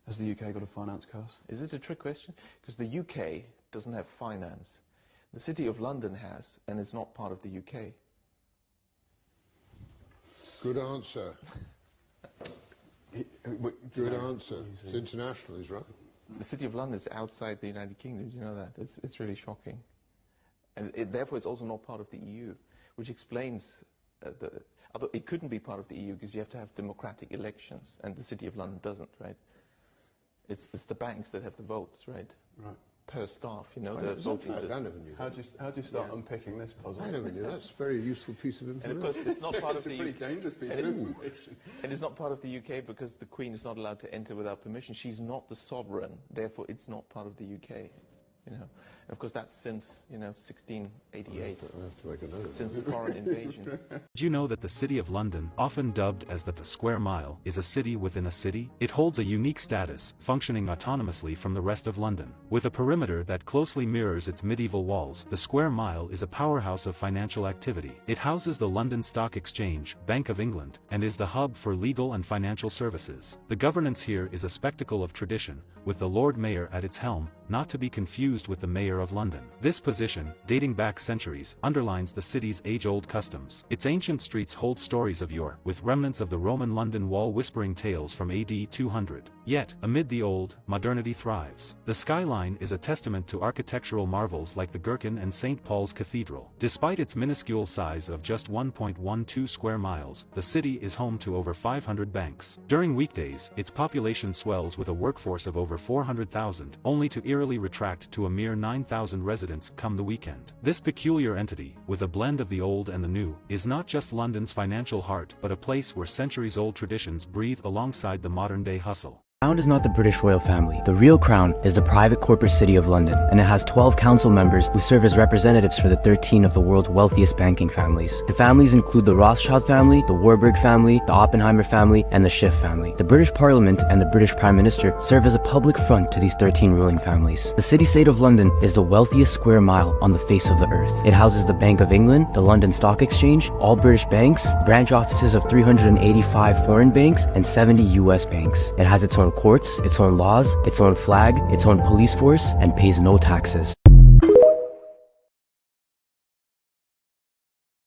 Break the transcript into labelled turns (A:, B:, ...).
A: Has the UK got a finance curse?
B: Is it a trick question? Because the UK doesn't have finance. The City of London has, and it's not part of the UK.
C: Good answer. Good answer. It's international, he's right.
B: The City of London is outside the United Kingdom. Do you know that? It's really shocking. And therefore, it's also not part of the EU, which explains although it couldn't be part of the EU because you have to have democratic elections, and the City of London doesn't, right? It's the banks that have the votes, right?
A: Right.
B: Per staff, you know, the voting
C: I
B: system.
C: never knew
A: How
C: that.
A: do you start unpicking this puzzle?
C: I never knew that. That's a very useful piece of
B: And
C: information.
B: of course, it's not part
A: It's
B: of
A: a
B: the
A: pretty
B: UK.
A: dangerous piece of information.
B: And it's not part of the UK because the Queen is not allowed to enter without permission. She's not the sovereign, therefore it's not part of the UK. You know, and of course that's since 1688,
C: I have to make a note of
B: since
C: that.
B: the foreign invasion.
D: Did you know that the City of London, often dubbed as the Square Mile, is a city within a city? It holds a unique status, functioning autonomously from the rest of London. With a perimeter that closely mirrors its medieval walls, the Square Mile is a powerhouse of financial activity. It houses the London Stock Exchange, Bank of England, and is the hub for legal and financial services. The governance here is a spectacle of tradition, with the Lord Mayor at its helm, not to be confused with the Mayor of London. This position, dating back centuries, underlines the city's age-old customs. Its ancient streets hold stories of yore, with remnants of the Roman London Wall whispering tales from AD 200. Yet, amid the old, modernity thrives. The skyline is a testament to architectural marvels like the Gherkin and St. Paul's Cathedral. Despite its minuscule size of just 1.12 square miles, the city is home to over 500 banks. During weekdays, its population swells with a workforce of over 400,000, only to eerily retract to a mere 9,000 residents come the weekend. This peculiar entity, with a blend of the old and the new, is not just London's financial heart but a place where centuries-old traditions breathe alongside the modern-day hustle.
E: Crown is not the British royal family. The real Crown is the private corporate city of London, and it has 12 council members who serve as representatives for the 13 of the world's wealthiest banking families. The families include the Rothschild family, the Warburg family, the Oppenheimer family, and the Schiff family. The British Parliament and the British Prime Minister serve as a public front to these 13 ruling families. The city-state of London is the wealthiest square mile on the face of the earth. It houses the Bank of England, the London Stock Exchange, all British banks, branch offices of 385 foreign banks, and 70 US banks. It has its own courts, its own laws, its own flag, its own police force, and pays no taxes.